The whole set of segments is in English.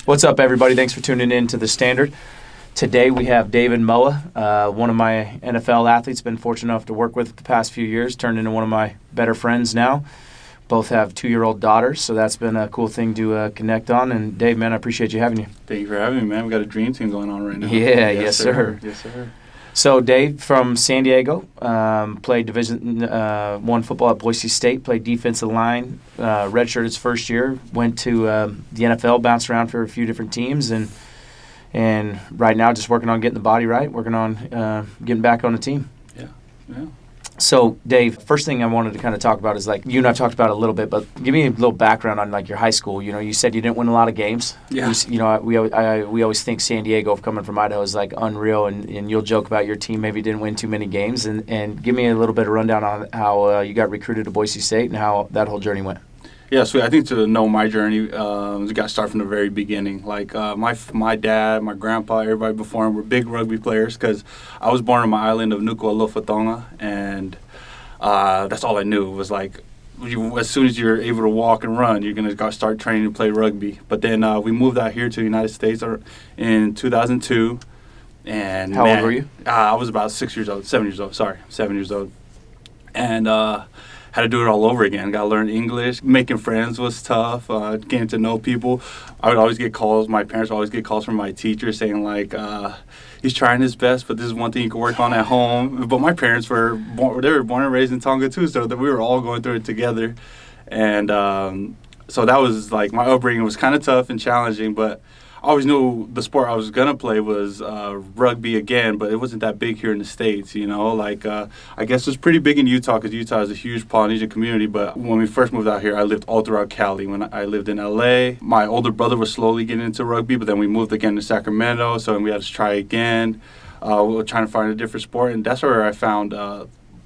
What's up, everybody? Thanks for tuning in to The Standard. Today we have David Moa, one of my NFL athletes. Been fortunate enough to work with the past few years. Turned into one of my better friends now. Both have 2-year-old daughters, so that's been a cool thing to connect on. And Dave, man, I appreciate you having you. Thank you for having me, man. We got a dream team going on right now. Yeah, yes, sir. Yes, sir. So Dave from San Diego, played Division I football at Boise State, played defensive line, redshirted his first year, went to the NFL, bounced around for a few different teams, and right now just working on getting the body right, working on getting back on the team. Yeah. So, Dave, first thing I wanted to kind of talk about is, like, you and I talked about it a little bit, but give me a little background on, like, your high school. You know, you said you didn't win a lot of games. Yeah. We always think San Diego, coming from Idaho, is, like, unreal, and you'll joke about your team maybe didn't win too many games. And give me a little bit of rundown on how you got recruited to Boise State and how that whole journey went. Yeah, so I think to know my journey, we got to start from the very beginning. Like, my dad, my grandpa, everybody before him were big rugby players because I was born on my island of Nuku'alofa, and that's all I knew was, like, as soon as you're able to walk and run, you're going to start training to play rugby. But then we moved out here to the United States in 2002. And how old were you? I was about 7 years old. And had to do it all over again. Got to learn English. Making friends was tough. Getting to know people. I would always get calls. My parents would always get calls from my teacher saying, like, he's trying his best, but this is one thing you can work on at home. But my parents were born and raised in Tonga too, so that we were all going through it together. And so that was, like, my upbringing was kind of tough and challenging, but I always knew the sport I was going to play was rugby again, but it wasn't that big here in the States, you know. Like, I guess it was pretty big in Utah because Utah is a huge Polynesian community, but when we first moved out here, I lived all throughout Cali. When I lived in L.A., my older brother was slowly getting into rugby, but then we moved again to Sacramento, so we had to try again. We were trying to find a different sport, and that's where I found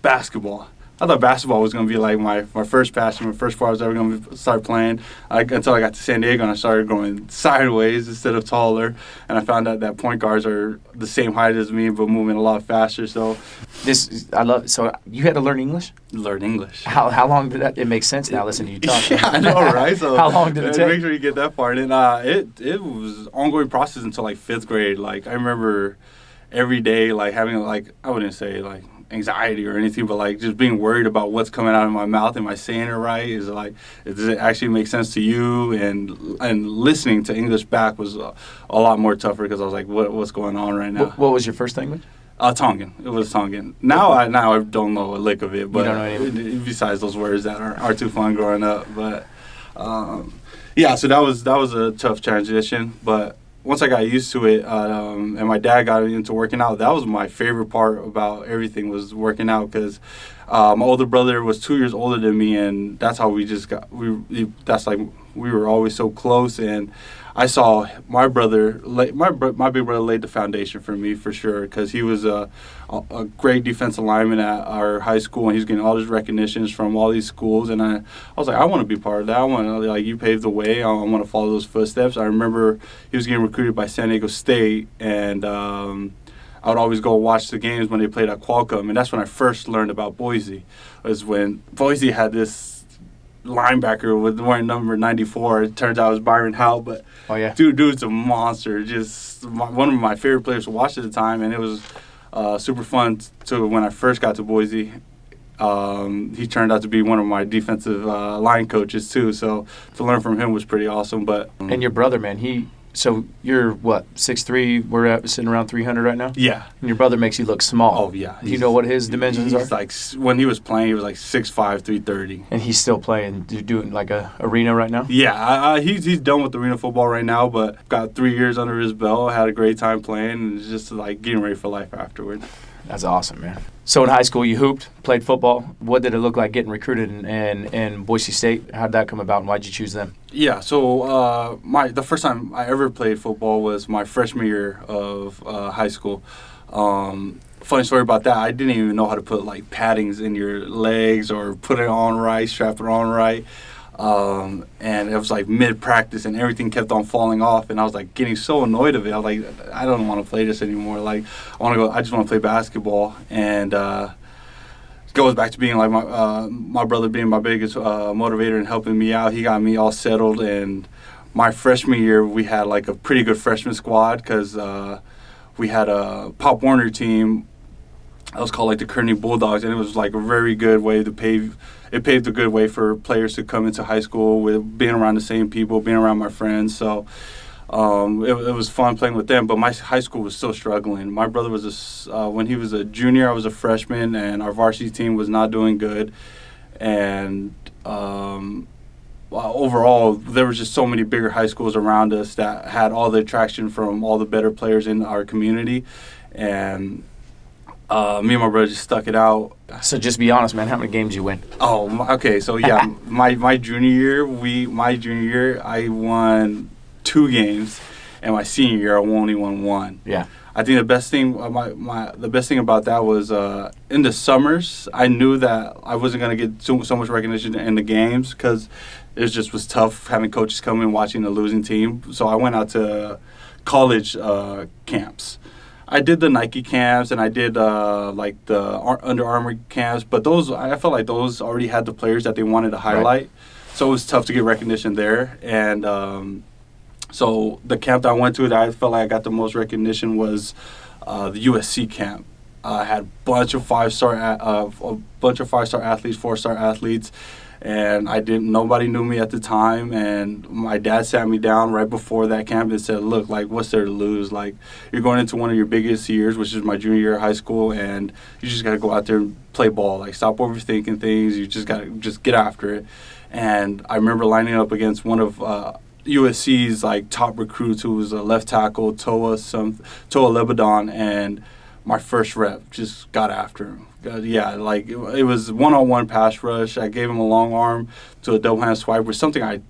basketball. I thought basketball was going to be, like, my first passion, my first sport I was ever going to start playing until I got to San Diego and I started going sideways instead of taller. And I found out that point guards are the same height as me but moving a lot faster. So So you had to learn English? Learn English. How long did that? It makes sense now listening to you talk. Yeah, I know, right? So how long did it take? Make sure you get that part. And it was an ongoing process until, like, 5th grade. Like, I remember every day, like, having, like, I wouldn't say, like, anxiety or anything, but, like, just being worried about what's coming out of my mouth. Am I saying it right? Is it, like, does it actually make sense to you? And listening to English back was a lot more tougher because I was like, what's going on right now? What was your first language? Tongan. It was Tongan. Now I don't know a lick of it, but you don't know anything? Besides those words that are too fun growing up. But yeah, so that was a tough transition, but once I got used to it, and my dad got into working out, that was my favorite part about everything was working out because my older brother was 2 years older than me, and that's how we just got. We were always so close, and I saw my big brother laid the foundation for me for sure because he was a great defensive lineman at our high school, and he was getting all these recognitions from all these schools, and I was like, I want to be part of that. I want to, like, you paved the way. I want to follow those footsteps. I remember he was getting recruited by San Diego State, and I would always go watch the games when they played at Qualcomm, and that's when I first learned about Boise. Was when Boise had this linebacker with wearing number 94. It turns out it was Byron Howe, but oh, yeah. dude's a monster. Just one of my favorite players to watch at the time, and it was super fun to when I first got to Boise. He turned out to be one of my defensive line coaches too, so to learn from him was pretty awesome. But and your brother, man, so you're what, 6'3", we're sitting around 300 right now? Yeah. And your brother makes you look small. Oh, yeah. Do you know what his dimensions are? Like, when he was playing, he was like 6'5", 330. And he's still playing, doing like a arena right now? Yeah, he's done with arena football right now, but got 3 years under his belt, had a great time playing, and just, like, getting ready for life afterwards. That's awesome, man. So in high school, you hooped, played football. What did it look like getting recruited in Boise State? How did that come about, and why did you choose them? Yeah, so the first time I ever played football was my freshman year of high school. Funny story about that, I didn't even know how to put, like, paddings in your legs or put it on right, strap it on right. And it was like mid-practice and everything kept on falling off, and I was like getting so annoyed of it. I was like, I don't want to play this anymore. Like, I just want to play basketball. And it goes back to being like my brother being my biggest motivator and helping me out. He got me all settled, and my freshman year, we had like a pretty good freshman squad because we had a Pop Warner team. That was called like the Kearney Bulldogs, and it was like a very good way to pave. It paved a good way for players to come into high school with being around the same people, being around my friends. So it was fun playing with them. But my high school was still struggling. My brother was when he was a junior, I was a freshman, and our varsity team was not doing good. And overall, there was just so many bigger high schools around us that had all the attraction from all the better players in our community, and me and my brother just stuck it out. So just be honest, man. How many games you win? Okay. So yeah, my junior year, I won 2 games, and my senior year, I only won 1. Yeah. I think the best thing the best thing about that was in the summers, I knew that I wasn't gonna get so much recognition in the games because it just was tough having coaches come in watching a losing team. So I went out to college camps. I did the Nike camps and I did like the Under Armour camps, but I felt like those already had the players that they wanted to highlight, right. So it was tough to get recognition there. And so the camp that I went to that I felt like I got the most recognition was the USC camp. I had a bunch of 5-star athletes, 4-star athletes. And nobody knew me at the time, and my dad sat me down right before that camp and said, look, like, what's there to lose? Like, you're going into one of your biggest years, which is my junior year of high school, and you just got to go out there and play ball. Like, stop overthinking things. You just got to just get after it. And I remember lining up against one of USC's, like, top recruits who was a left tackle, Toa Lebanon, and my first rep just got after him. Yeah, like it was one-on-one pass rush. I gave him a long arm to a double hand swipe, which is something I've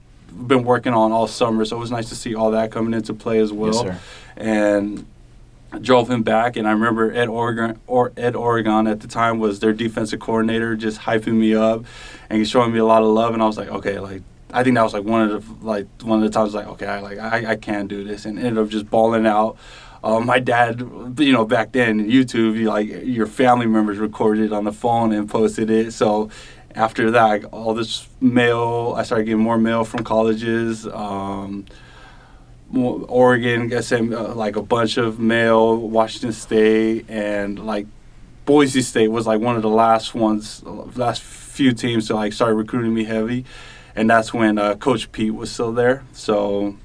been working on all summer. So it was nice to see all that coming into play as well. Yes, sir. And I drove him back, and I remember Ed Oregon at the time was their defensive coordinator, just hyping me up and he's showing me a lot of love. And I was like, okay, like I think that was like one of the times like, okay, I can do this, and ended up just balling out. My dad, back then, YouTube, your family members recorded it on the phone and posted it. So after that, all this mail, I started getting more mail from colleges. Oregon, I sent like a bunch of mail, Washington State, and like Boise State was like one of the last few teams to like start recruiting me heavy. And that's when Coach Pete was still there. So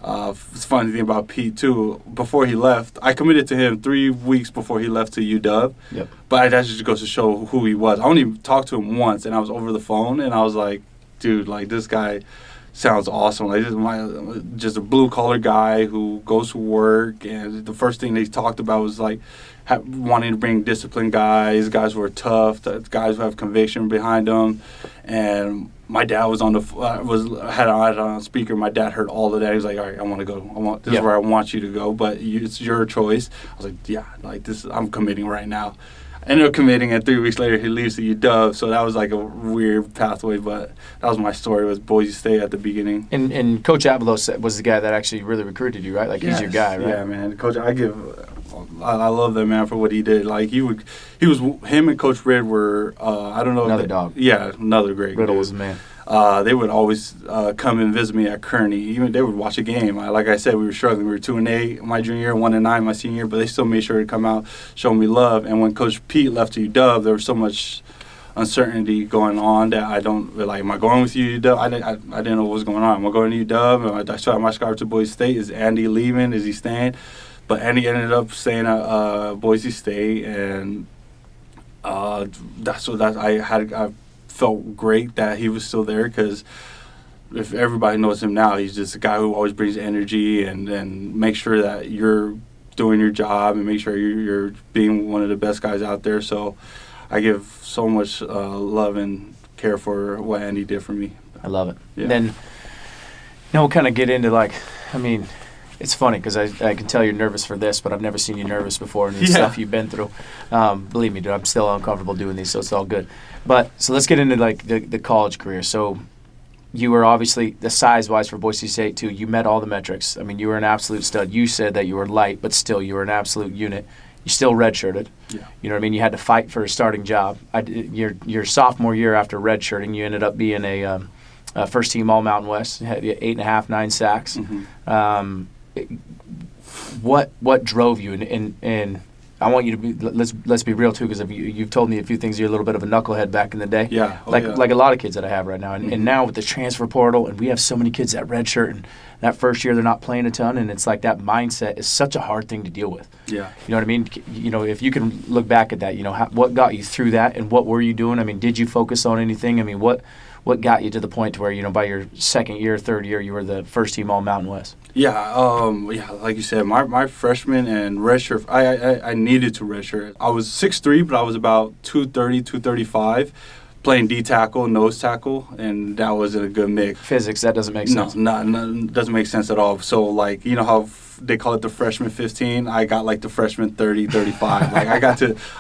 it's funny thing about Pete too. Before he left, I committed to him 3 weeks before he left to UW. Yep. But that just goes to show who he was. I only talked to him once, and I was over the phone, and I was like, dude, like this guy sounds awesome. Like this is just a blue collar guy who goes to work, and the first thing they talked about was like wanting to bring disciplined guys who are tough, guys who have conviction behind them, and my dad was had on speaker. My dad heard all of that. He was like, all right, I want to go. This is where I want you to go, but it's your choice. I was like, yeah, like this, I'm committing right now. I ended up committing, and 3 weeks later, he leaves to UW. So that was like a weird pathway, but that was my story with Boise State at the beginning. And Coach Avalos was the guy that actually really recruited you, right? Like He's your guy, right? Yeah, man. Coach, I love that man for what he did. Like him and Coach Red were I don't know. Another dog. Yeah, another great. Riddle dude. was the man. They would always come and visit me at Kearney. Even they would watch a game. Like I said, we were struggling. We were 2-8 my junior year, 1-9 my senior year, but they still made sure to come out, show me love. And when Coach Pete left to UW, there was so much uncertainty going on that I don't like. Am I going with you, UW? I didn't know what was going on. Am I going to UW? I still have my scarf to Boise State. Is Andy leaving? Is he staying? But Andy ended up staying at Boise State, and I felt great that he was still there because if everybody knows him now, he's just a guy who always brings energy and make sure that you're doing your job and make sure you're being one of the best guys out there. So I give so much love and care for what Andy did for me. I love it. Yeah. Then, we'll kind of get into it's funny because I can tell you're nervous for this, but I've never seen you nervous before and the stuff you've been through. Believe me, dude, I'm still uncomfortable doing these, so it's all good. But so let's get into the college career. So you were obviously, the size-wise for Boise State too, you met all the metrics. I mean, you were an absolute stud. You said that you were light, but still you were an absolute unit. You still redshirted. Yeah. You know what I mean? You had to fight for a starting job. Your sophomore year after redshirting, you ended up being a first team All Mountain West, had 8.5, 9 sacks. Mm-hmm. What drove you? And I want you to be. Let's be real too, because you've told me a few things. You're a little bit of a knucklehead back in the day. Yeah, like a lot of kids that I have right now. And, mm-hmm. and now with the transfer portal, and we have so many kids that redshirt, and that first year they're not playing a ton, and it's like that mindset is such a hard thing to deal with. Yeah. You know what I mean? If you can look back at that, what got you through that, and what were you doing? I mean, did you focus on anything? I mean, what got you to the point to where, by your second year, third year, you were the first team All Mountain West? Yeah, like you said, my freshman and redshirt, I needed to redshirt. I was 6'3", but I was about 230, 235, playing D tackle, nose tackle, and that wasn't a good mix. Physics, that doesn't make sense. No, doesn't make sense at all. So, like, you know how they call it the freshman 15? I got like the freshman 30, 35. Like,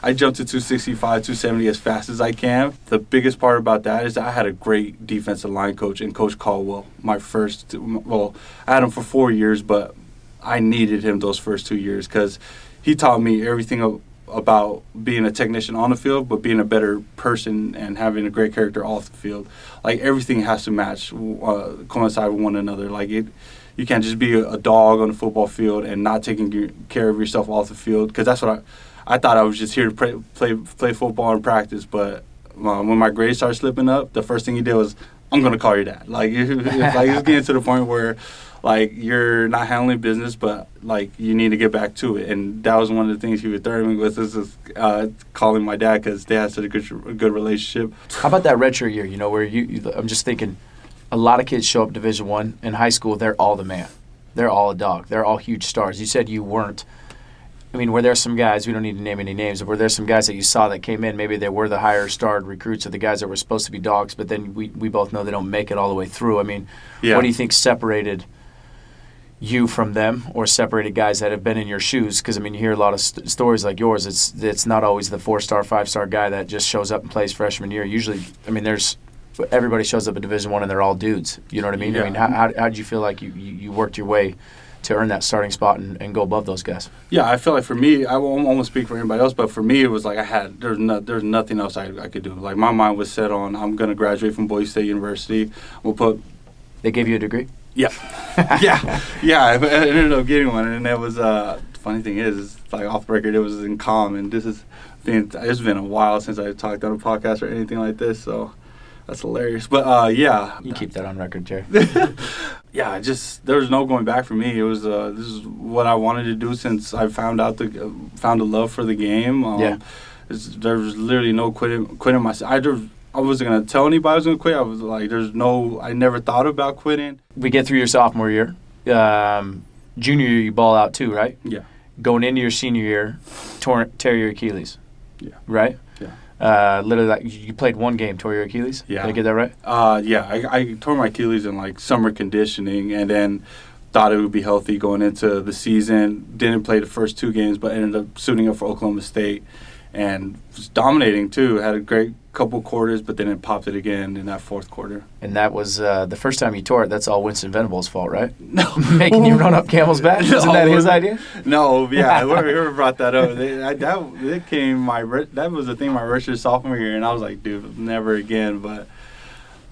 I jumped to 265, 270 as fast as I can. The biggest part about that is that I had a great defensive line coach in Coach Caldwell. I had him for 4 years, but I needed him those first 2 years because he taught me everything about being a technician on the field, but being a better person and having a great character off the field. Like, everything has to match, coincide with one another. Like, you can't just be a dog on the football field and not taking care of yourself off the field, because that's what I thought I was just here to play football and practice. But when my grades started slipping up, the first thing he did was, I'm going to call your dad. Like, it's getting to the point where, like, you're not handling business, but, like, you need to get back to it. And that was one of the things he would threaten me with, is calling my dad, because they had such a good relationship. How about that redshirt year, where I'm just thinking, a lot of kids show up Division I in high school, they're all the man. They're all a dog. They're all huge stars. You said you weren't. I mean, were there some guys, we don't need to name any names, but were there some guys that you saw that came in, maybe they were the higher starred recruits or the guys that were supposed to be dogs, but then we both know they don't make it all the way through. I mean, What do you think separated you from them, or separated guys that have been in your shoes? Because, I mean, you hear a lot of stories like yours. It's not always the 4-star, 5-star guy that just shows up and plays freshman year. Usually, I mean, everybody shows up at Division I and they're all dudes. You know what I mean? Yeah. I mean, how did you feel like you worked your way to earn that starting spot and go above those guys? Yeah, I feel like for me, I won't almost speak for anybody else, but for me, it was like there's nothing else I could do. Like, my mind was set on, I'm going to graduate from Boise State University. They gave you a degree? Yeah. yeah. I ended up getting one, and it was, the funny thing is, like, off the record, it was in comm, and it's been a while since I talked on a podcast or anything like this, so that's hilarious. But, yeah. You keep that on record, Jerry. Yeah, there was no going back for me. It was this is what I wanted to do since I found a love for the game. There was literally no quitting myself. I wasn't going to tell anybody I was going to quit. I was like, I never thought about quitting. We get through your sophomore year. Junior year, you ball out too, right? Yeah. Going into your senior year, tear your Achilles. Yeah. Right? Yeah. Literally, like, you played one game, tore your Achilles? Yeah. Did I get that right? Yeah. I tore my Achilles in, like, summer conditioning, and then thought it would be healthy going into the season. Didn't play the first 2 games, but ended up suiting up for Oklahoma State. And was dominating, too. Had a great couple quarters, but then it popped it again in that fourth quarter. And that was the first time you tore it. That's all Winston Venables' fault, right? No. Making you run up Camel's back? Isn't that his idea? No, yeah. Whoever brought that up, that was the thing my redshirt sophomore year, and I was like, dude, never again. But,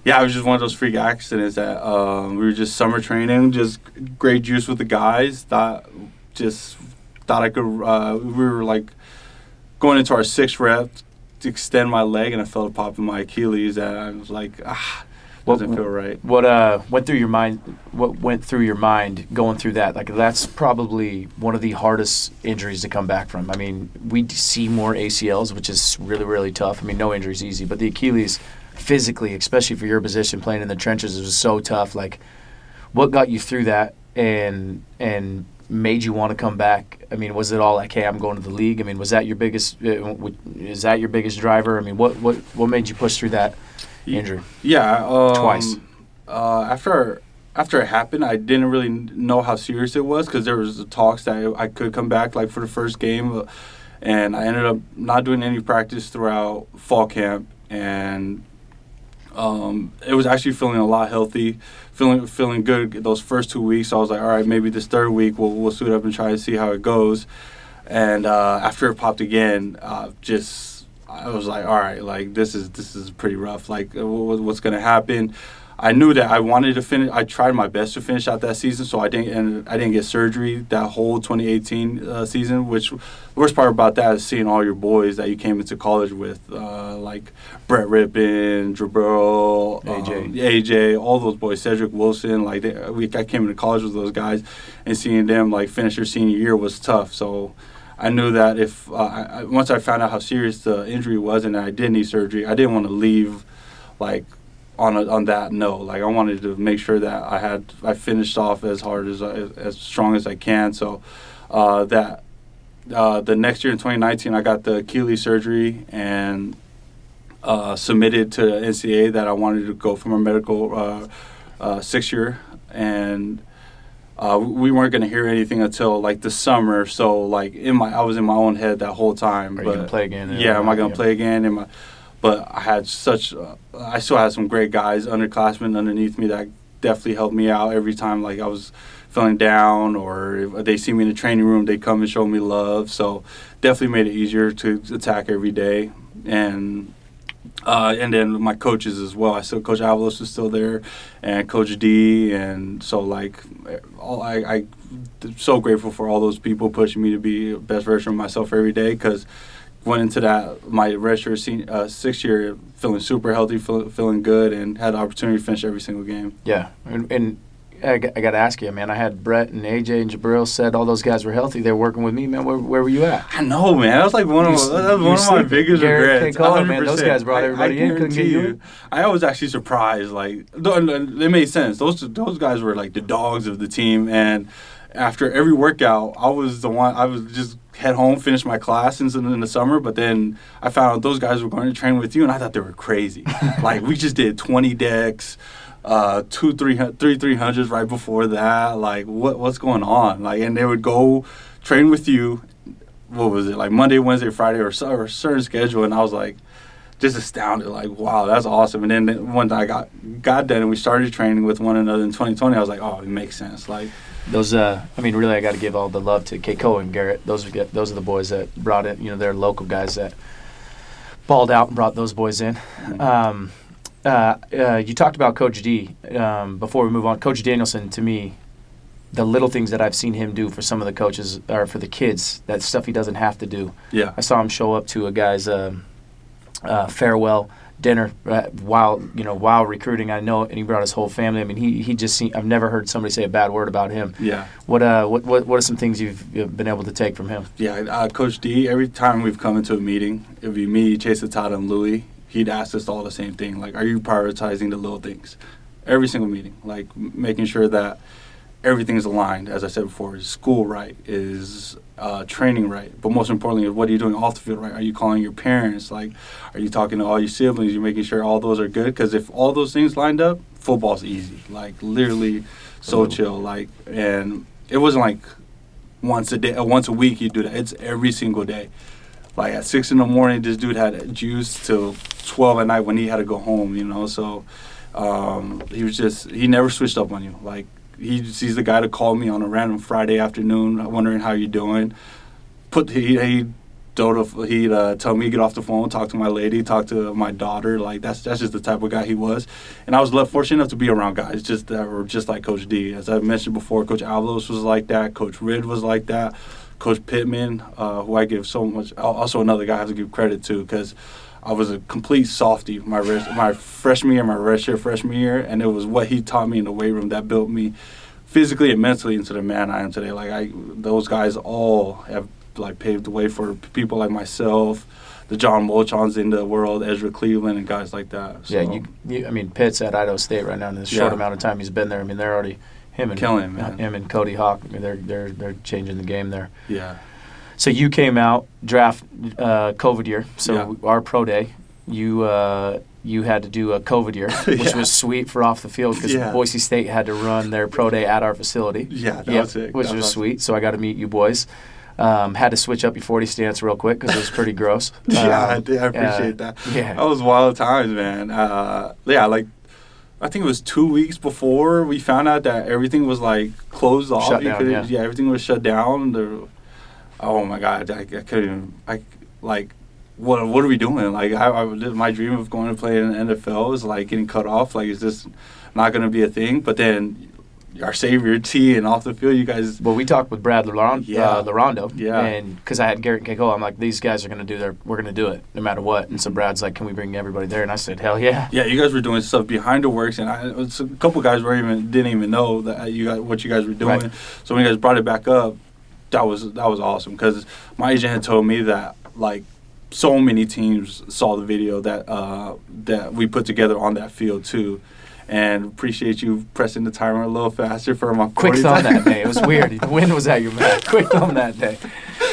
yeah, it was just one of those freak accidents that we were just summer training, just great juice with the guys. Thought I could, we were like, going into our 6th rep to extend my leg, and I felt a pop in my Achilles, and I was like, doesn't feel right. What went through your mind? What went through your mind going through that? Like, that's probably one of the hardest injuries to come back from. I mean, we see more ACLs, which is really, really tough. I mean, no injury is easy, but the Achilles, physically, especially for your position, playing in the trenches, it was so tough. Like, what got you through that and made you want to come back? I mean, was it all like, hey, I'm going to the league? I mean, was that your biggest? Is that your biggest driver? I mean, what made you push through that injury? Yeah, twice. After it happened, I didn't really know how serious it was, because there was talks that I could come back, like, for the first game, and I ended up not doing any practice throughout fall camp, and it was actually feeling a lot healthy, feeling good those first 2 weeks. So I was like, all right, maybe this 3rd week we'll suit up and try to see how it goes. And after it popped again, I was like, all right, like, this is pretty rough. Like, what's gonna happen? I knew that I wanted to finish. I tried my best to finish out that season, so I didn't get surgery that whole 2018 season. Which the worst part about that is seeing all your boys that you came into college with, like Brett Rippin, Jabril, AJ, all those boys, Cedric Wilson. Like I came into college with those guys, and seeing them like finish their senior year was tough. So I knew that if once I found out how serious the injury was and I did need surgery, I didn't want to leave like on that note. Like I wanted to make sure that I finished off as hard as strong as I can. So the next year in 2019, I got the Achilles surgery and submitted to the NCAA that I wanted to go from a medical 6 year, and we weren't going to hear anything until like the summer. So like I was in my own head that whole time. Are you going to play again? Yeah, am I going to play again? But I had I still had some great guys, underclassmen underneath me that definitely helped me out every time like I was feeling down, or if they see me in the training room, they come and show me love. So definitely made it easier to attack every day. And then my coaches as well. Coach Avalos was still there, and Coach D, and so like I'm so grateful for all those people pushing me to be the best version of myself every day, because went into that my redshirt 6 year feeling super healthy, feeling good, and had the opportunity to finish every single game. Yeah, and I got to ask you, man. I had Brett and AJ and Jabril said all those guys were healthy. They were working with me, man. Where were you at? I know, man. That was like one of my biggest regrets. Man, those guys brought everybody in. Couldn't get you in. I was actually surprised. Like it made sense. Those guys were like the dogs of the team, and after every workout, I was just head home, finish my classes in the summer, but then I found out those guys were going to train with you, and I thought they were crazy. Like, we just did 20 decks, 300s right before that. Like, what's going on? Like, and they would go train with you, what was it, like Monday, Wednesday, Friday, or a certain schedule, and I was like, just astounded, like, wow, that's awesome. And then when I got done and we started training with one another in 2020, I was like, oh, it makes sense. Like, those, really, I got to give all the love to Keiko and Garrett. Those are the boys that brought it. They're local guys that balled out and brought those boys in. You talked about Coach D. Before we move on, Coach Danielson, to me, the little things that I've seen him do for some of the coaches, or for the kids, that stuff he doesn't have to do. Yeah. I saw him show up to a guy's farewell dinner while recruiting. I know, and he brought his whole family. I mean, he just I've never heard somebody say a bad word about him. Yeah. What are some things you've been able to take from him? Yeah, Coach D. Every time we've come into a meeting, it'd be me, Chase Atata, and Louie. He'd ask us all the same thing. Like, are you prioritizing the little things? Every single meeting, like making sure that everything is aligned. As I said before, is school right, is training right, but most importantly, what are you doing off the field right? Are you calling your parents? Like, are you talking to all your siblings? You're making sure all those are good, because if all those things lined up, football's easy. Like, literally so chill. Like, and it wasn't like once a week you do that. It's every single day. Like, at 6 a.m, this dude had juice till 12 at night when he had to go home. So he never switched up on you. Like, he's the guy to call me on a random Friday afternoon, wondering how you're doing. He'd tell me to get off the phone, talk to my lady, talk to my daughter. Like, that's just the type of guy he was. And I was fortunate enough to be around guys that were just like Coach D. As I mentioned before, Coach Avalos was like that. Coach Rid was like that. Coach Pittman, who I give so much. Also another guy I have to give credit to, because I was a complete softie my freshman year, my redshirt freshman year, and it was what he taught me in the weight room that built me physically and mentally into the man I am today. Like, those guys all have like paved the way for people like myself, the John Molchons in the world, Ezra Cleveland, and guys like that. So, yeah, Pitt's at Idaho State right now in this short amount of time he's been there. I mean, they're already him and Cody Hawk. I mean, they're changing the game there. Yeah. So you came out draft COVID year. So our pro day, you had to do a COVID year, which was sweet for off the field, because Boise State had to run their pro day at our facility. Yeah, that was it. Which was sweet. So I got to meet you boys. Had to switch up your 40 stance real quick because it was pretty gross. I appreciate that. Yeah. That was wild times, man. I think it was 2 weeks before we found out that everything was like closed off. Shut down, everything was shut down. Oh my God, I couldn't even. what are we doing? Like, my dream of going to play in the NFL is like getting cut off. Like, is this not going to be a thing? But then our savior T and off the field, you guys. Well, we talked with Brad Larondo, yeah, and because I had Garrett and Keiko, I'm like, these guys are going to we're going to do it no matter what. And so Brad's like, can we bring everybody there? And I said, hell yeah. Yeah, you guys were doing stuff behind the works, and a couple guys didn't even know that what you guys were doing. Right. So when you guys brought it back up, that was awesome, because my agent had told me that like so many teams saw the video that we put together on that field too. And appreciate you pressing the timer a little faster for my quick thumb that day. It was weird. The wind was at your back. Quick thumb that day.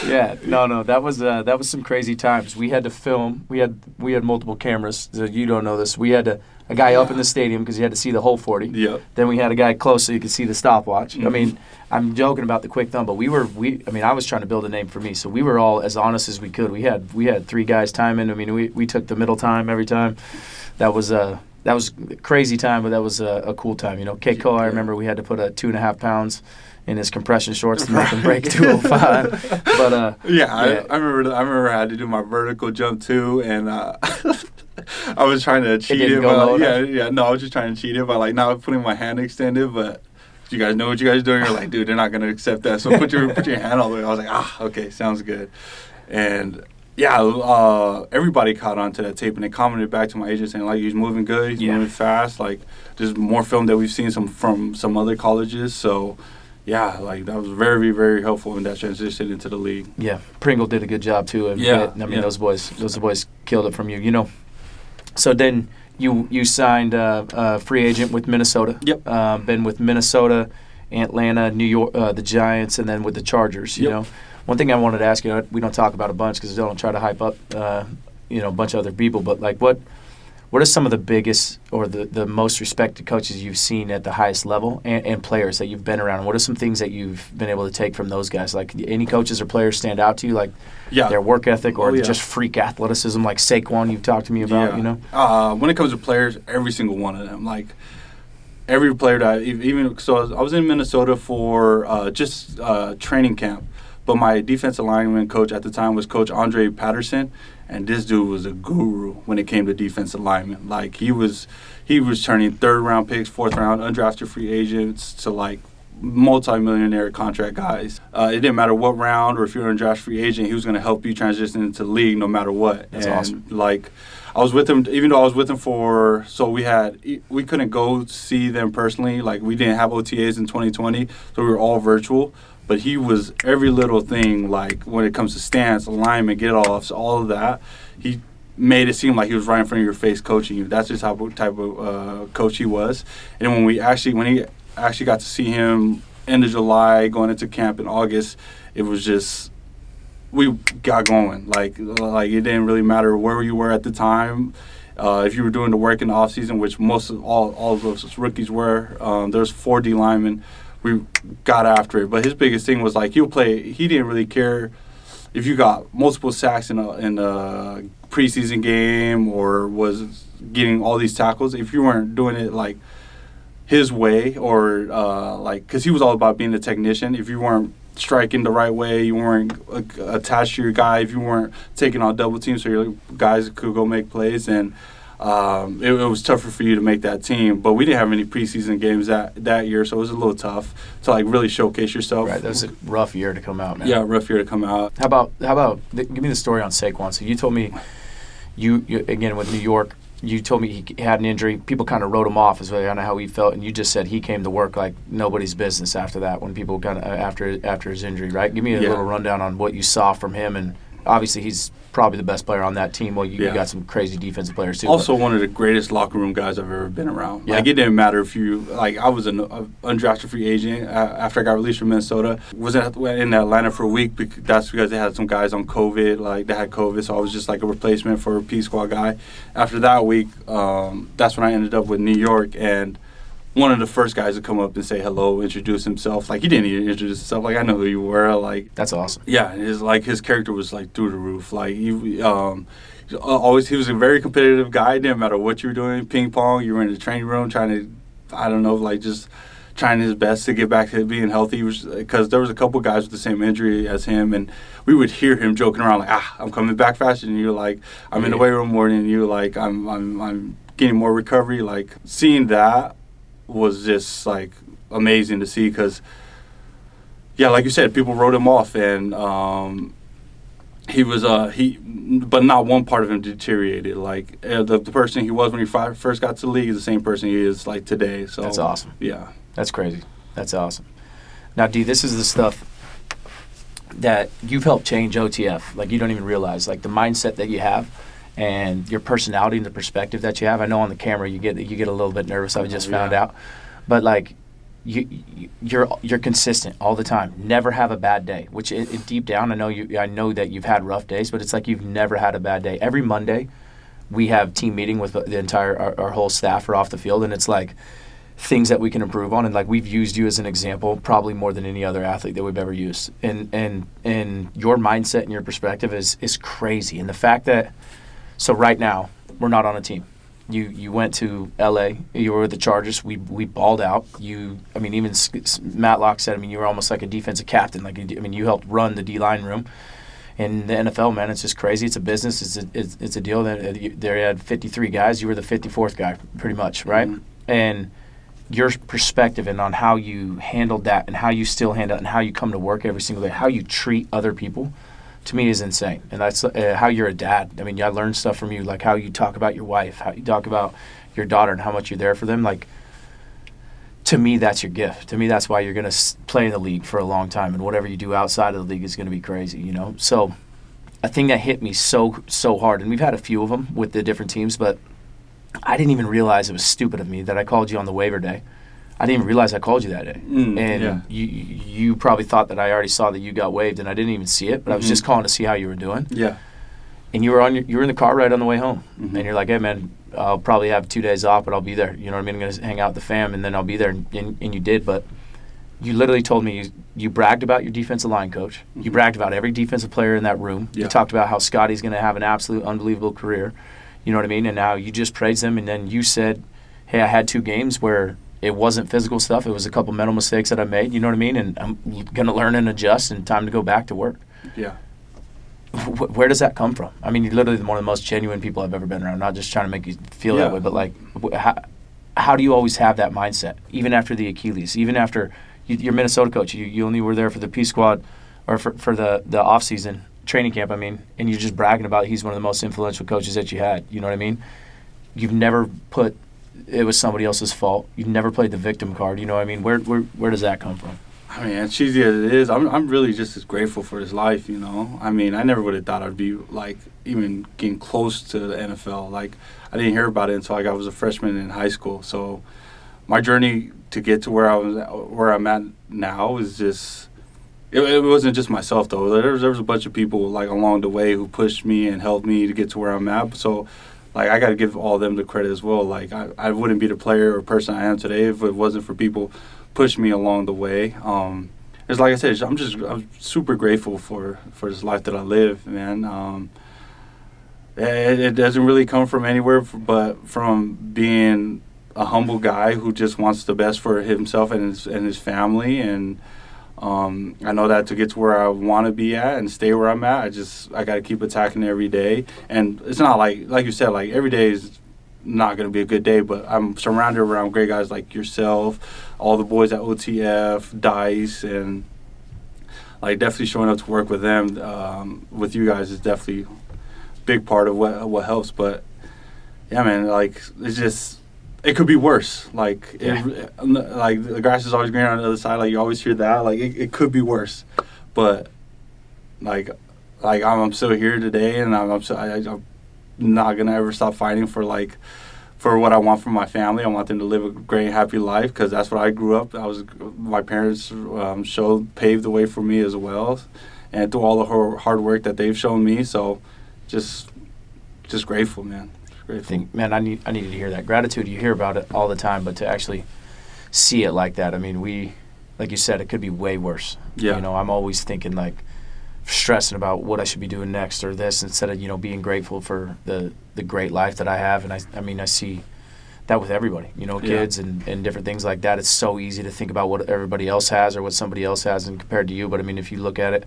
Yeah, no, that was some crazy times. We had to film. We had multiple cameras. So you don't know this. We had a guy up in the stadium because you had to see the whole 40. Yep. Then we had a guy close so you could see the stopwatch. Mm-hmm. I mean, I'm joking about the quick thumb, but I was trying to build a name for me, so we were all as honest as we could. We had 3 guys timing. I mean, we took the middle time every time. That was a crazy time, but that was a cool time. You know, Keiko, I remember we had to put 2.5 pounds in his compression shorts to make him break 205. But I remember I had to do my vertical jump too, and I was trying to cheat it. I was just trying to cheat it by like not putting my hand extended, but you guys know what you guys are doing. You're like, dude, they're not gonna accept that. So put your hand all the way. I was like, okay, sounds good, and. Yeah, everybody caught on to that tape, and they commented back to my agent saying, like, he's moving good, he's moving fast. Like, there's more film that we've seen from some other colleges. So, yeah, like, that was very, very helpful in that transition into the league. Yeah, Pringle did a good job, too. Those boys killed it from you. You know, so then you signed a free agent with Minnesota. Yep. Been with Minnesota, Atlanta, New York, the Giants, and then with the Chargers, you know. One thing I wanted to ask you, we don't talk about a bunch because we don't try to hype up, a bunch of other people. But like, what are some of the biggest or the most respected coaches you've seen at the highest level and players that you've been around? What are some things that you've been able to take from those guys? Like, any coaches or players stand out to you, like their work ethic or just freak athleticism, like Saquon you've talked to me about? You know, when it comes to players, every single one of them, like. Every player that I was in Minnesota for just training camp. But my defensive lineman coach at the time was Coach Andre Patterson, and this dude was a guru when it came to defensive linemen. Like, he was turning 3rd-round picks, 4th-round undrafted free agents to like multi-millionaire contract guys. It didn't matter what round or if you're an undrafted free agent, he was going to help you transition into the league no matter what. That's awesome. Like, I was with him, even though I was with him we couldn't go see them personally. Like, we didn't have OTAs in 2020, so we were all virtual. But he was every little thing, like when it comes to stance, alignment, get-offs, all of that. He made it seem like he was right in front of your face coaching you. That's just how type of coach he was. And when he actually got to see him end of July, going into camp in August, it was just we got going. Like it didn't really matter where you were at the time. If you were doing the work in the off season, which most of all of those rookies were, there's 4 D linemen. We got after it, but his biggest thing was like he didn't really care if you got multiple sacks in a preseason game or was getting all these tackles. If you weren't doing it like his way or because he was all about being a technician. If you weren't striking the right way, you weren't attached to your guy. If you weren't taking on double teams so your guys could go make plays, and it was tougher for you to make that team. But we didn't have any preseason games that year, so it was a little tough to like really showcase yourself. Right, that was a rough year to come out, man. Yeah, rough year to come out. How about give me the story on Saquon. So you told me you again with New York. You told me he had an injury. People kind of wrote him off as well. I don't know how he felt, and you just said he came to work like nobody's business after that. When people kind of after his injury, right? Give me a little rundown on what you saw from him, and obviously he's probably the best player on that team. Well, you got some crazy defensive players too. Also, one of the greatest locker room guys I've ever been around. Yeah. Like, it didn't matter if you I was an undrafted free agent after I got released from Minnesota. Wasn't in Atlanta for a week. That's because they had some guys on COVID. Like, they had COVID, so I was just like a replacement for a P squad guy. After that week, that's when I ended up with New York, and one of the first guys to come up and say hello, introduce himself. Like, he didn't even introduce himself. Like, I know who you were. Like, that's awesome. Yeah, his character was like through the roof. Like, he was a very competitive guy. It didn't matter what you were doing, ping pong. You were in the training room trying to, I don't know, like just trying his best to get back to being healthy. Because there was a couple guys with the same injury as him, and we would hear him joking around like, I'm coming back faster than you. Like, I'm in the weight room more than you. Like, I'm getting more recovery. Like, seeing that was just, like, amazing to see because, yeah, like you said, people wrote him off, and he was but not one part of him deteriorated. Like the person he was when he first got to the league is the same person he is like today. So that's awesome. Yeah, that's crazy. That's awesome. Now, D, this is the stuff that you've helped change OTF. Like, you don't even realize, like, the mindset that you have and your personality and the perspective that you have. I know on the camera you get a little bit nervous. I just found out, but like. You're consistent all the time. Never have a bad day. Which deep down, I know that you've had rough days, but it's like you've never had a bad day. Every Monday, we have team meeting with the entire our whole staff for off the field, and it's like things that we can improve on. And like we've used you as an example, probably more than any other athlete that we've ever used. And your mindset and your perspective is crazy. And the fact that right now we're not on a team. You went to L.A. You were with the Chargers. We balled out. Even Matlock said, you were almost like a defensive captain. Like, you helped run the D-line room. In the NFL, man, it's just crazy. It's a business. It's a deal. They had 53 guys. You were the 54th guy, pretty much, right? Mm-hmm. And your perspective and on how you handled that and how you still handle it and how you come to work every single day, how you treat other people, to me is insane. And that's how you're a dad. I learned stuff from you, like how you talk about your wife, how you talk about your daughter and how much you're there for them. Like, to me, that's your gift. To me, that's why you're going to play in the league for a long time, and whatever you do outside of the league is going to be crazy, So a thing that hit me so hard, and we've had a few of them with the different teams, but I didn't even realize it was stupid of me that I called you on the waiver day. I didn't even realize I called you that day. You probably thought that I already saw that you got waived, and I didn't even see it, but I was just calling to see how you were doing. Yeah. And you were in the car ride on the way home, and you're like, hey, man, I'll probably have 2 days off, but I'll be there. You know what I mean? I'm going to hang out with the fam, and then I'll be there, and you did. But you literally told me you bragged about your defensive line coach. Mm-hmm. You bragged about every defensive player in that room. Yeah. You talked about how Scotty's going to have an absolute unbelievable career. You know what I mean? And now you just praised him, and then you said, hey, I had 2 games where – it wasn't physical stuff. It was a couple mental mistakes that I made, you know what I mean? And I'm going to learn and adjust and time to go back to work. Yeah. Where does that come from? You're literally one of the most genuine people I've ever been around. I'm not just trying to make you feel that way, but like, how do you always have that mindset? Even after the Achilles, even after your Minnesota coach, you only were there for the Peace Squad or for the off-season training camp, and you're just bragging about he's one of the most influential coaches that you had. You know what I mean? You've never put it was somebody else's fault. You've never played the victim card. You know what I mean? Where does that come from? As cheesy as it is, I'm really just as grateful for this life, I never would have thought I'd be, like, even getting close to the NFL. Like, I didn't hear about it until I was a freshman in high school. So my journey to get to where I'm at now is just – it wasn't just myself, though. There was a bunch of people, like, along the way who pushed me and helped me to get to where I'm at. So – like, I got to give all of them the credit as well. Like, I wouldn't be the player or person I am today if it wasn't for people pushing me along the way. It's like I said, I'm super grateful for this life that I live, man. It doesn't really come from anywhere but from being a humble guy who just wants the best for himself and his family. And I know that to get to where I want to be at and stay where I'm at, I got to keep attacking every day. And it's not like you said, like, every day is not going to be a good day, but I'm surrounded around great guys like yourself, all the boys at OTF, Dice, and, like, definitely showing up to work with them, with you guys is definitely a big part of what helps. But, yeah, man, like, it's just – it could be worse. Like, like, the grass is always greener on the other side. Like, you always hear that. Like, it could be worse. But, like I'm still here today, and I'm not going to ever stop fighting for what I want for my family. I want them to live a great, happy life because that's what I grew up. My parents paved the way for me as well, and through all the hard work that they've shown me. So, just grateful, man. Man, I needed to hear that. Gratitude, you hear about it all the time, but to actually see it like that, like you said, it could be way worse. Yeah. I'm always thinking, like, stressing about what I should be doing next or this instead of, being grateful for the great life that I have. And I see with everybody, kids and different things like that. It's so easy to think about what everybody else has or what somebody else has and compared to you. But, I mean, if you look at it,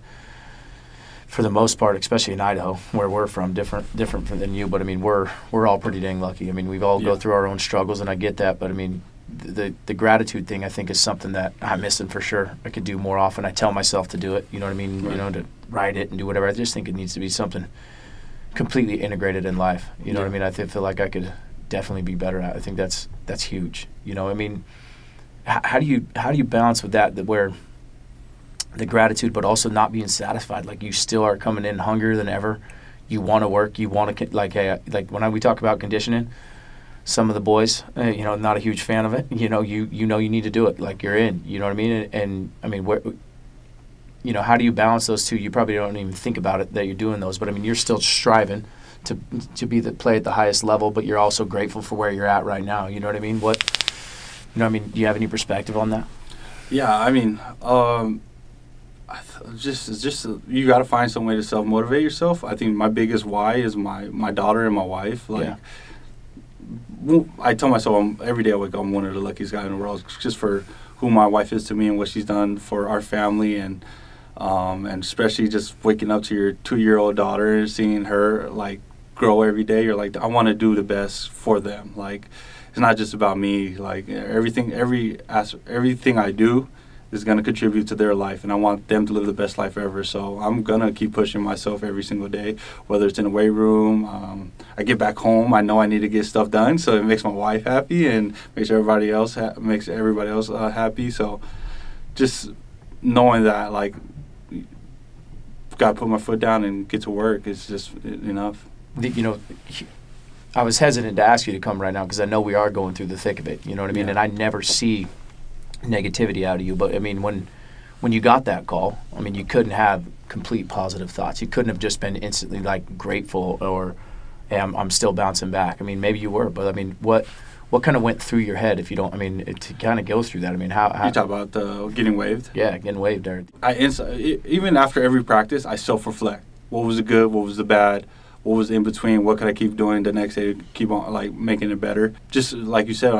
for the most part, especially in Idaho, where we're from, different than you. But, I mean, we're all pretty dang lucky. I mean, we've all go through our own struggles, and I get that. But, I mean, the gratitude thing, I think, is something that I'm missing for sure. I could do more often. I tell myself to do it, you know what I mean, Right. To write it and do whatever. I just think it needs to be something completely integrated in life. You know what I mean? I feel like I could definitely be better at it. I think that's huge. I mean, how do you balance with that where the gratitude, but also not being satisfied? Like, you still are coming in hungrier than ever. You want to work. You want to, like when we talk about conditioning, some of the boys, not a huge fan of it. You need to do it. Like, you're in. You know what I mean? And I mean, how do you balance those two? You probably don't even think about it that you're doing those, but I mean, you're still striving to play at the highest level, but you're also grateful for where you're at right now. You know what I mean? Do you have any perspective on that? Yeah, I mean, just you got to find some way to self-motivate yourself. I think my biggest why is my daughter and my wife. Like, I tell myself every day I wake up, I'm one of the luckiest guys in the world, just for who my wife is to me and what she's done for our family, and especially just waking up to your 2-year-old daughter and seeing her like grow every day. You're like, I want to do the best for them. Like, it's not just about me. Like, everything I do is going to contribute to their life, and I want them to live the best life ever. So I'm going to keep pushing myself every single day, whether it's in the weight room. I get back home, I know I need to get stuff done, so it makes my wife happy and makes everybody else happy. So just knowing that, like, got to put my foot down and get to work is just enough. I was hesitant to ask you to come right now because I know we are going through the thick of it. You know what I mean? Yeah. And I never see negativity out of you. But, I mean, when you got that call, I mean, you couldn't have complete positive thoughts. You couldn't have just been instantly, like, grateful or, hey, I'm still bouncing back. I mean, maybe you were. But, I mean, what kind of went through your head if you don't – I mean, to kind of go through that? I mean, how – You talk about getting waived? Yeah, getting waived there. Even after every practice, I self-reflect. What was the good? What was the bad? What was in between? What could I keep doing the next day to keep on, like, making it better? Just like you said,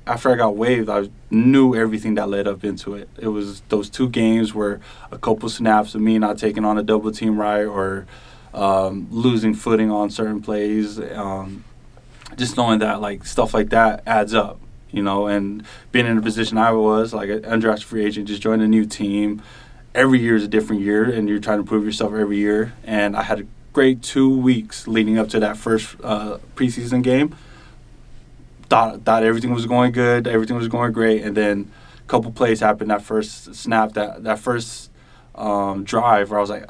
after I got waived, I knew everything that led up into it. It was those 2 games where a couple snaps of me not taking on a double team right or losing footing on certain plays. Just knowing that, like, stuff like that adds up, and being in the position I was, like, an undrafted free agent, just joined a new team. Every year is a different year, and you're trying to prove yourself every year. And I had a great 2 weeks leading up to that first preseason game. Thought everything was going good, everything was going great, and then a couple plays happened that first snap, that first drive where I was like,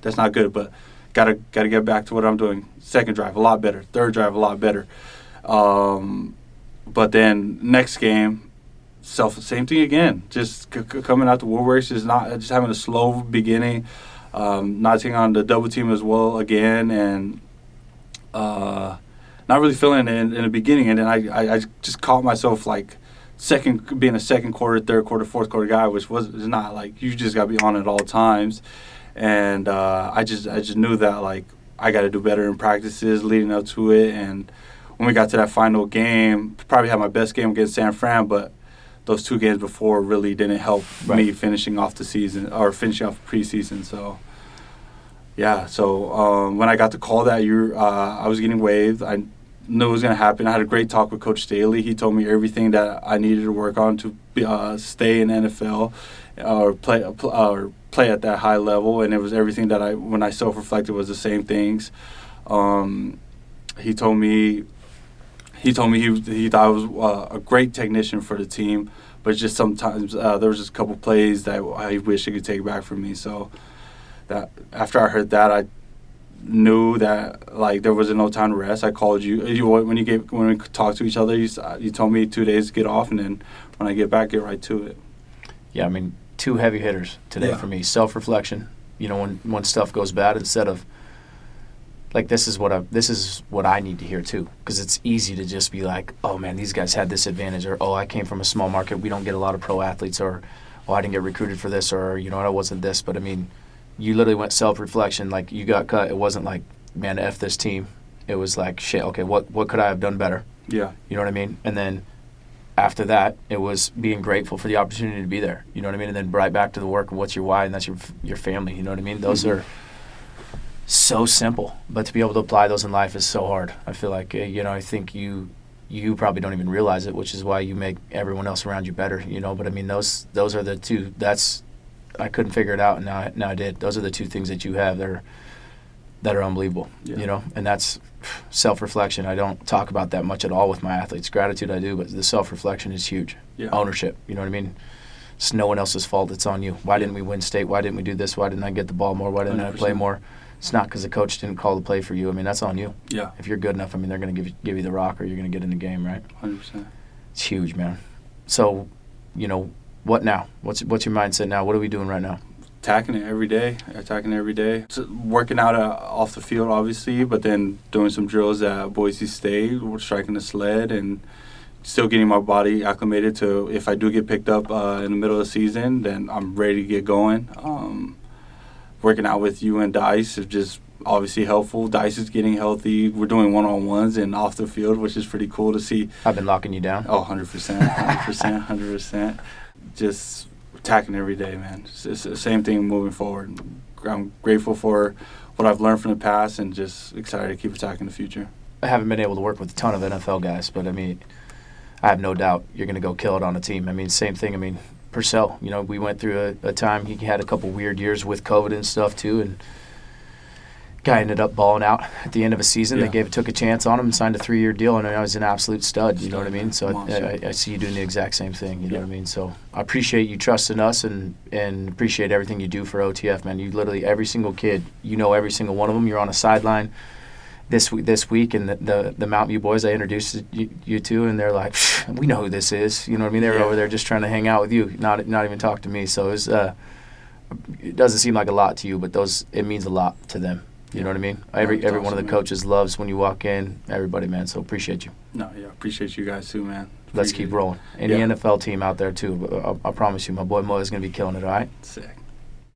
that's not good, but gotta get back to what I'm doing. Second drive, a lot better. Third drive, a lot better. But then next game, same thing again. Just coming out the woodworks, just having a slow beginning, not taking on the double team as well again, and not really feeling it in the beginning. And then I just caught myself, like, being a second quarter, third quarter, fourth quarter guy, which is not like you just got to be on at all times. And I just knew that, like, I got to do better in practices leading up to it. And when we got to that final game, probably had my best game against San Fran, but those 2 games before really didn't help me finishing off the season or finishing off preseason. So, yeah. So when I got the call that year, I was getting waived. I knew it was going to happen. I had a great talk with Coach Staley. He told me everything that I needed to work on to stay in NFL or play at that high level, and it was everything that when I self-reflected, was the same things. He told me he thought I was a great technician for the team, but just sometimes there was just a couple plays that I wish he could take back from me. So that after I heard that, I knew that, like, there was no time to rest. I called you when we talked to each other. You told me 2 days to get off, and then when I get back, get right to it. Yeah, I mean, 2 heavy hitters today for me. Self-reflection. When stuff goes bad, instead of, like, this is what I need to hear too, because it's easy to just be like, oh man, these guys had this advantage, or I came from a small market, we don't get a lot of pro athletes, or I didn't get recruited for this, or I wasn't this. But I mean, you literally went self-reflection. Like, you got cut. It wasn't like, man, F this team. It was like, shit, okay, what could I have done better? Yeah. You know what I mean? And then after that, it was being grateful for the opportunity to be there. You know what I mean? And then right back to the work of what's your why, and that's your family. You know what I mean? Those are so simple, but to be able to apply those in life is so hard. I feel like, I think you probably don't even realize it, which is why you make everyone else around you better, But I mean, those are the two. I couldn't figure it out, and now I did. Those are the two things that you have that are unbelievable, And that's self-reflection. I don't talk about that much at all with my athletes. Gratitude I do, but the self-reflection is huge. Yeah. Ownership, you know what I mean? It's no one else's fault. It's on you. Why didn't we win state? Why didn't we do this? Why didn't I get the ball more? Why didn't 100%. I play more? It's not because the coach didn't call the play for you. I mean, that's on you. Yeah. If you're good enough, I mean, they're going to give you the rock, or you're going to get in the game, right? 100%. It's huge, man. So, what now? What's your mindset now? What are we doing right now? Attacking it every day. So working out off the field, obviously, but then doing some drills at Boise State, striking the sled, and still getting my body acclimated to if I do get picked up in the middle of the season, then I'm ready to get going. Working out with you and Dice is just obviously helpful. Dice is getting healthy. We're doing one-on-ones and off the field, which is pretty cool to see. I've been locking you down. Oh, 100%. Just attacking every day, man. It's the same thing moving forward. I'm grateful for what I've learned from the past and just excited to keep attacking the future. I haven't been able to work with a ton of NFL guys, but, I mean, I have no doubt you're going to go kill it on a team. I mean, same thing. I mean, Purcell, we went through a time he had a couple weird years with COVID and stuff too, and guy ended up balling out at the end of a season. Yeah. They took a chance on him and signed a 3-year deal, and I was an absolute stud. You know what I mean? So I see you doing the exact same thing. You know what I mean? So I appreciate you trusting us and appreciate everything you do for OTF, man. You literally every single kid, every single one of them. You're on a sideline this week, and the Mountain View boys I introduced you to, and they're like, we know who this is. You know what I mean? They were over there just trying to hang out with you, not even talk to me. So it doesn't seem like a lot to you, but it means a lot to them. You know what I mean? Every one of the coaches loves when you walk in. Everybody, man. So appreciate you. No, yeah, appreciate you guys too, man. Let's keep rolling. And the NFL team out there too. I promise you, my boy Moa is going to be killing it. All right. Sick.